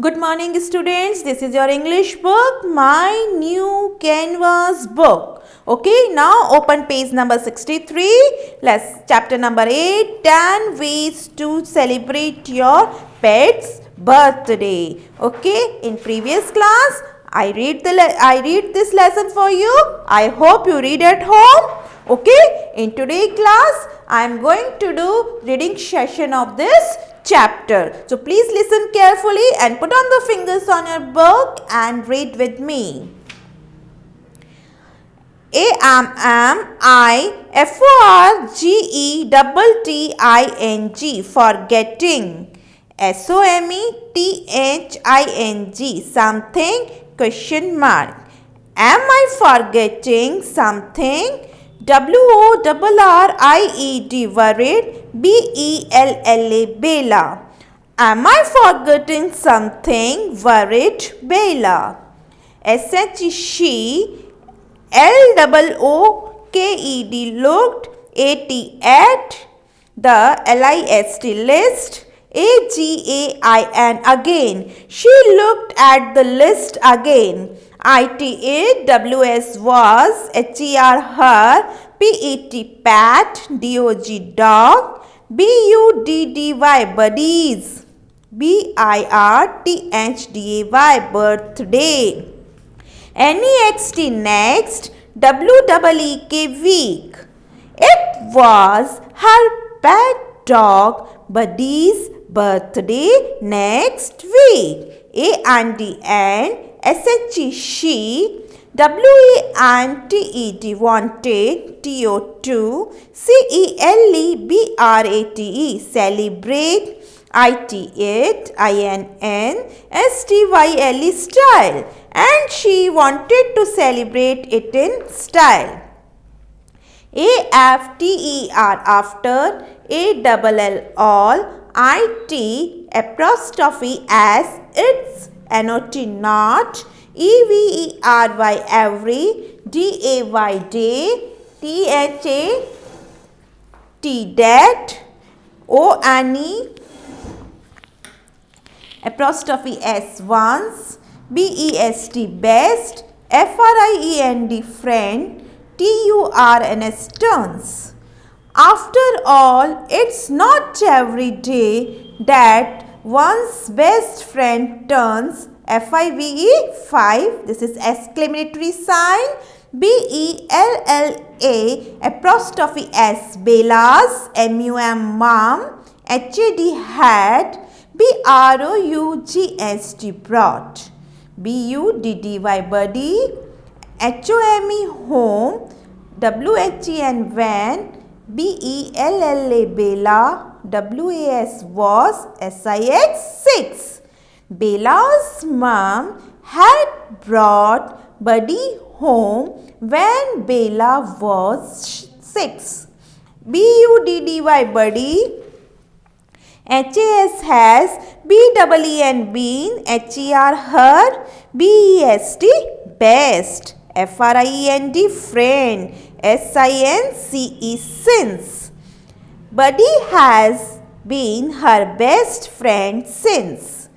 Good morning, students. This is your English book, my new canvas book. Okay, now open page number 63. Let's chapter number 8, 10 ways to celebrate your pet's birthday. Okay, in previous class, I read this lesson for you. I hope you read at home. Okay, in today's class, I am going to do reading session of this chapter. So please listen carefully and put on the fingers on your book and read with me. AMMIFORGETTING forgetting. SOMETHING something question mark. Am I forgetting something? WORRIED worried. BELLA Bella. Am I forgetting something? Worried Bella. SH she. LOOKED looked. AT at. The LIST list. AGAIN again. She looked at the list again. ITAWS was. HER her. PET pat. DOG dog. BUDDY buddies. BIRTHDAY birthday. NEXT next. WEEK week. It was her pet dog Buddy's birthday next week. AND she. WANTED wanted. TO2 CELEBRATE celebrate. IT8 INN STYLE style, and she wanted to celebrate it in style. AFTER after. ALL all. IT apostrophe S it's. NOT not. EVERY every. DAY day. THA that. ONE apostrophe S once. BEST best. FRIEND friend. TURNS turns. After all, it's not every day that one's best friend turns. FIVE 5. This is exclamatory sign. BELLA apostrophe S Bella's. MUM mom. HAD had. BROUGST brought. BUDDY buddy. HOME home. WHEN when. BELLA Bella. WAS was. SIX 6. Bella's mom had brought Buddy home when Bella was 6. BUDDY buddy. HAS has. BEEN been. HER her. BEST best. FRIEND friend. SINCE since. Buddy has been her best friend since.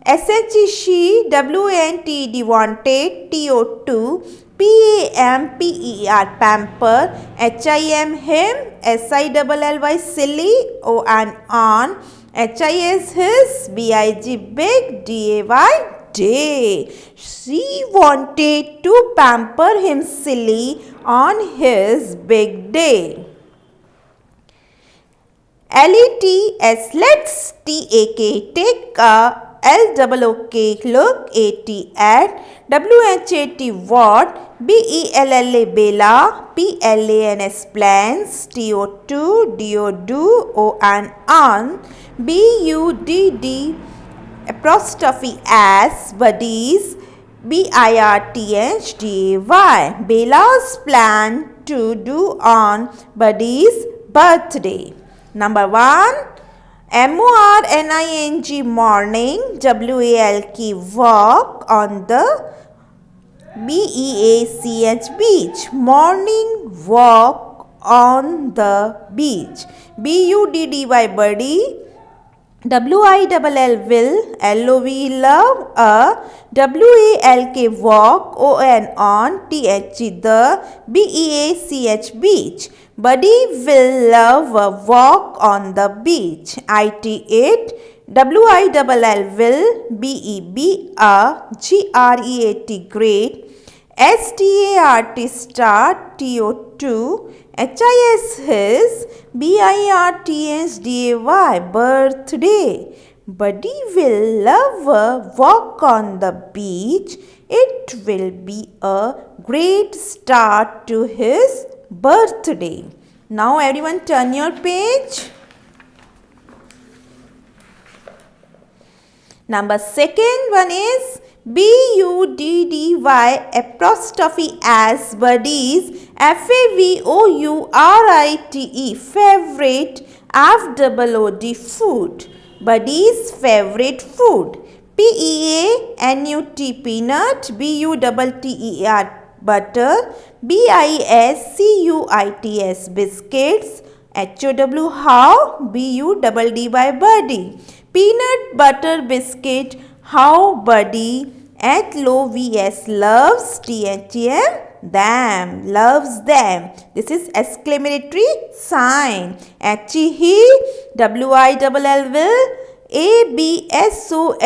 SH she. WANTED wanted. TO2 PAMPER pamper. HIM him. SILLY silly. On. HIS his. BIG big. DAY day. She wanted to pamper him silly on his big day. LETS let's. TAK take a. LOOK look. AT at. WHAT what. BELLA Bella. PLANS plans. TO2 do on. BUDD apostrophe S buddies. BIRTHDAY Bella's plan to do on Buddy's birthday. Number 1. MORNING morning. WALK walk on the. BEACH beach. Morning walk on the beach. BUDDY buddy. W-I-L-L will, L-O-V love, W-A-L-K walk, O-N on, T-H-E the, B-E-A-C-H beach. Buddy will love a walk on the beach. I-T it, W-I-L-L will, B-E-B a, G-R-E-A-T great, S-T-A-R-T start, T-O-2, H-I-S his, B-I-R-T-H-D-A-Y birthday. Buddy will love a walk on the beach. It will be a great start to his birthday. Now everyone turn your page. Number second one is B-U-D-D-Y apostrophe as buddies, F-A-V-O-U-R-I-T-E favorite, F-O-O-D food, buddies favorite food, P-E-A-N-U-T peanut, B-U-T-T-E-R butter, B-I-S-C-U-I-T-S biscuits, H-O-W how, B-U-D-D-Y buddy. Peanut butter biscuit, how buddy, H-O-V-S loves, T-H-E-M, them, loves them. This is exclamatory sign. H-E-He, W-I-L-L will, A-B-S-O-L-U-T-E-L-Y,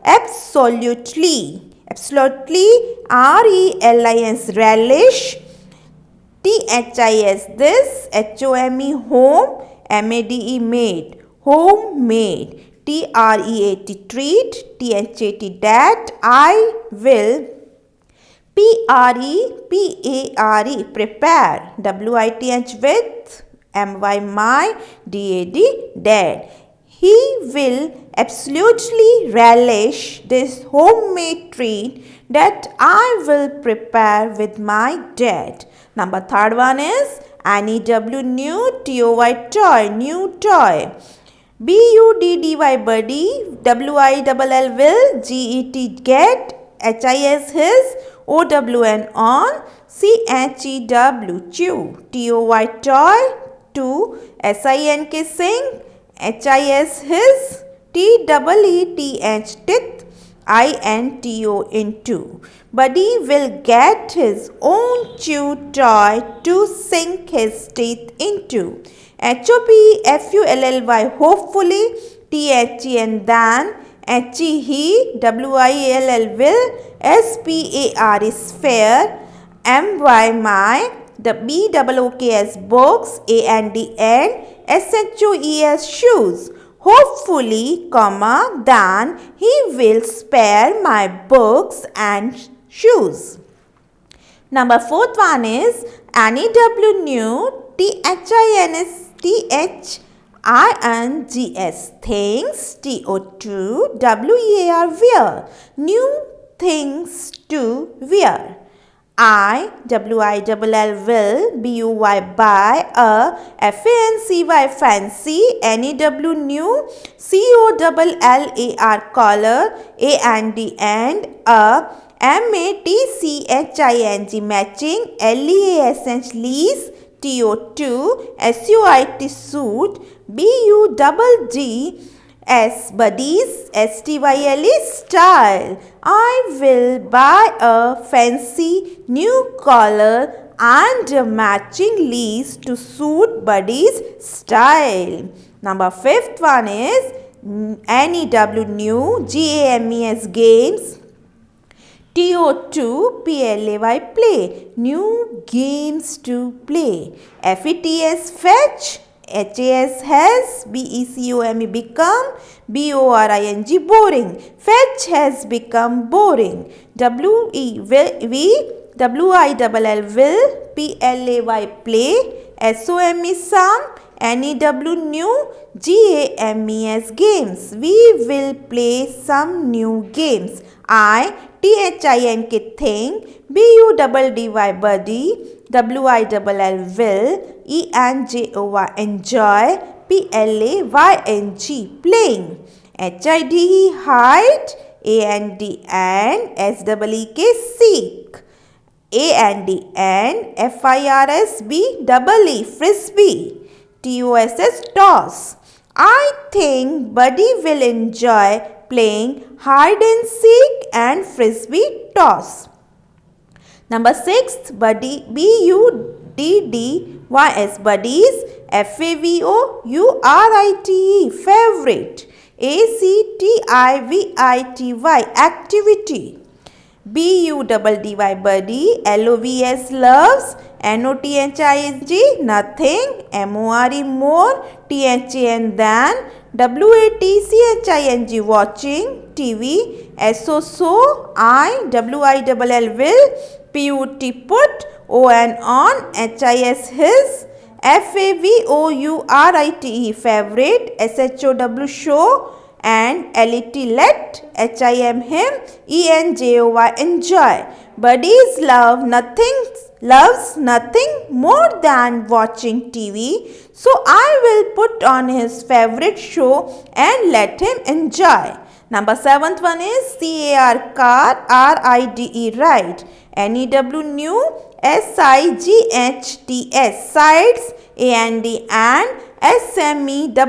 absolutely. Absolutely, R-E-L-I-S, relish, T-H-I-S, this, H-O-M-E, home, M-A-D-E, made, homemade, T-R-E-A-T, treat, T-H-A-T, that, I will, P-R-E-P-A-R-E, prepare, W-I-T-H with, M-Y, my, D-A-D, dad. He will absolutely relish this homemade treat that I will prepare with my dad. Number third one is N-E-W, new, T-O-Y, toy, new toy. B-U-D-D-Y, buddy, W-I-L-L, will, G-E-T, get, H-I-S, his, O-W-N, on, C-H-E-W, chew, T-O-Y, toy, to, S-I-N-K, sing, H-I-S, his, T-E-E-T-H, tith, I-N-T-O, into. Buddy will get his own chew toy to sink his teeth into. H-O-P-F-U-L-L-Y, hopefully, T-H-E-N, then, H-E-He, W-I-L-L, will, S-P-A-R is fair, M-Y, my, the B-O-O-K-S, books, A-N-D, and, S-H-O-E-S, shoes. Hopefully, comma, then he will spare my books and shoes. Number fourth one is N-E-W, new, T-H-I-N-S-T-H-I-N-G-S, things, T-O-2, W-E-A-R, wear, new things to wear. I-W-I-L-L, will, B-U-Y, buy, a, F-A-N-C-Y, fancy, N-E-W, new, C-O-L-L-A-R, collar, A-N-D, and, a, M-A-T-C-H-I-N-G, matching, L-E-A-S-H, lease, T-O-2, S-U-I-T, suit, B-U-D-D, S, buddies, S-T-Y-L-E, style. I will buy a fancy new collar and a matching lease to suit buddies' style. Number fifth one is N-E-W, new, G-A-M-E-S, games, T-O-2, P-L-A-Y, play, new games to play. F-E-T-S, fetch, H-A-S, has, B-E-C-O-M-E, become, B-O-R-I-N-G, boring. Fetch has become boring. W-E-V, W-I-L-L, will, P-L-A-Y, play, S-O-M-E, some, N-E-W, new, G-A-M-E-S, games. We will play some new games. I, T-H-I-N-K, think, B-U-D-D-Y, buddy, W-I-L-L, will, E-N-J-O-Y, enjoy, P-L-A-Y-N-G, playing, H-I-D-E, hide, A-N-D, and, S-E-E-K, seek, A-N-D, and, F-I-R-S-B, E-E, frisbee, T-O-S-S, toss. I think Buddy will enjoy playing hide and seek and frisbee toss. Number 6, Buddy, Buddies, Buddies, Favorite, favorite, Activity, activity. Buddy, Buddy, Lovs, loves, Nothing, nothing, More, more, Than, than, Watching, watching, TV, So, Will, Put, put, on, His, his, Favorite, favorite, Show, show, and let, him, enjoy, enjoy. Buddies loves nothing more than watching TV, so I will put on his favorite show and let him enjoy. Number 7th one is car, ride, ride, new, sights, sights, and smells,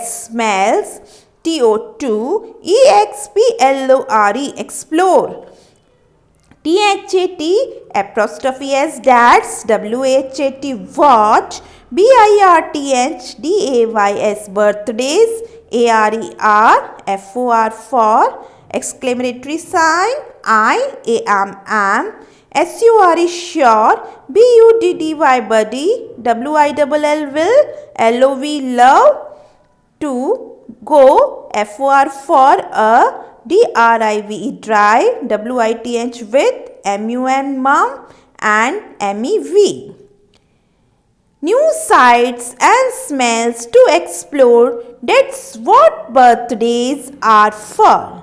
smells, TO2, EXPLORE, explore. THAT, apostrophe S, dads, WHAT, watch. BIRTHDAYS, birthdays. ARER, FOR, for. Exclamatory sign, am. SURE, sure. BUDDY, buddy. WILL, will. LOV, love. To go, FOR, for, DRIVE, drive, WITH, with, MUM, mum, and MEV. New sights and smells to explore, that's what birthdays are for.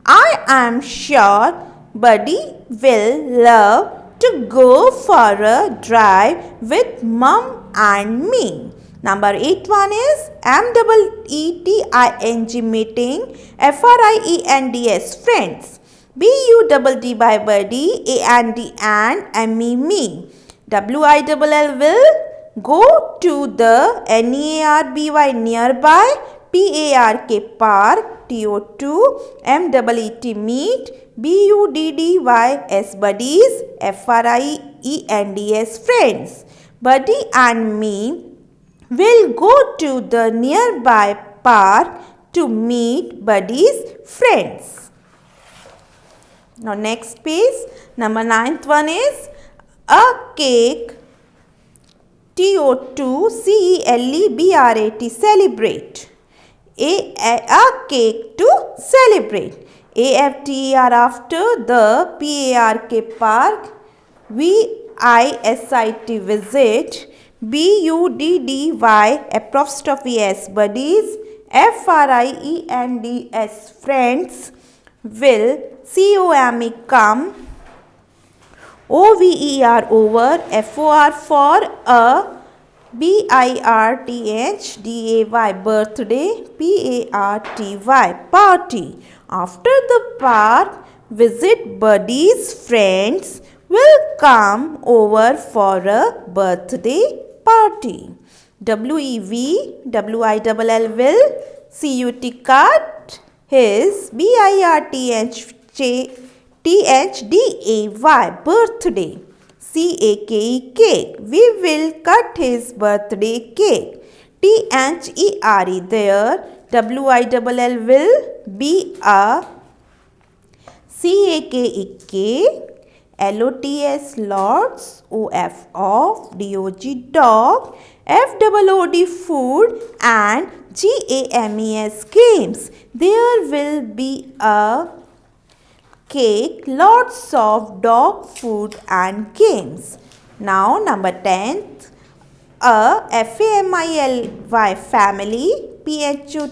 I am sure Buddy will love to go for a drive with mum and me. Number 8 one is MEETING, meeting, FRIENDS, friends. BUDD, buddy, and me. WILL, will, go to the NEARBY, nearby, PARK, park, TO2, MEET, meet, BUDDYS, buddies, FRIENDS, friends. Buddy and me will go to the nearby park to meet Buddy's friends. Now next page, number 9th one is a cake, TO2 CELEBRAT, celebrate. A cake to celebrate. AFTER, after, the PARK, park, VISIT, visit. BUDDY, apostrophe S, buddies. FRIENDS, friends. Will, COME, come. OVER, over. FOR, for, a. BIRTHDAY, birthday. PARTY, party. After the park visit, Buddy's friends will come over for a birthday party. WEV, WILL, will. CUT, cut. His, BIRTHDAY, birthday. CAKE, cake. We will cut his birthday cake. THERE, there. WILL, will be a. CAKE, LOTS, lots. OF, off. DOG, dog. FOOD, food. And GAMES, games. There will be a cake, lots of dog food and games. Now number 10th, a FAMILY, family, PHOTOGRAPH,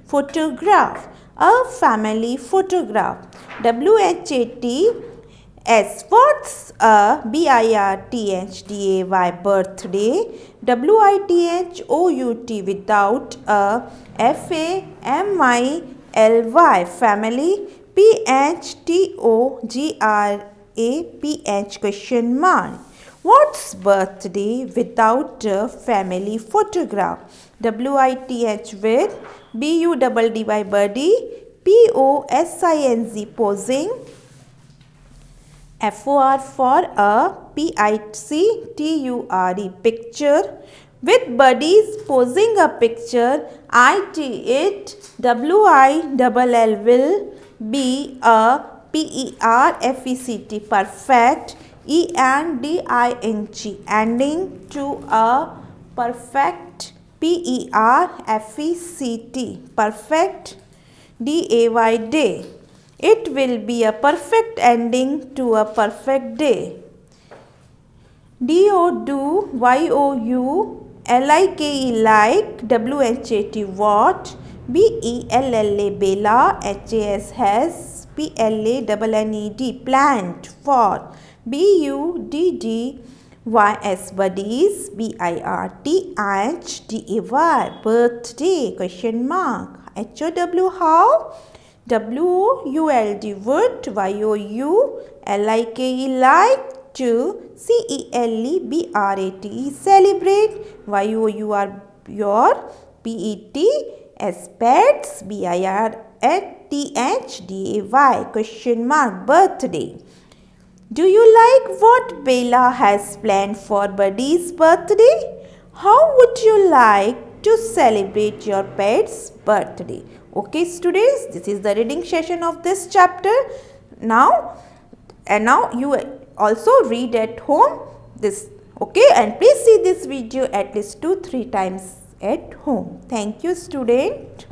photograph, a family photograph. WHATS, what's a BIRTHDAY, birthday. WITHOUT, without a. FAMILY, family. PHTOGRAPH, question mark. What's birthday without a family photograph? WITH with BUDDY buddy, POSING posing, FOR for a PICTURE picture. With buddies posing a picture, IT WILL will be a PERFECT perfect, ENDING ending to a perfect, PERFECT perfect, DAY day. It will be a perfect ending to a perfect day. DO YOU LIKE like, WHAT what, BELLA Bella, HAS has, PLANNED plant for, BUDDYS buddies, BIRTHDAY birthday question mark, HOW how, WOULD would, YOU LIKE like, to CELEBRATE celebrate, YOUR your, PET as pets, BIRTHDAY question mark birthday. Do you like what Bella has planned for Buddy's birthday? How would you like to celebrate your pet's birthday? Okay students, this is the reading session of this chapter. Now you also read at home this, okay, and please see this video at least 2-3 times at home. Thank you student.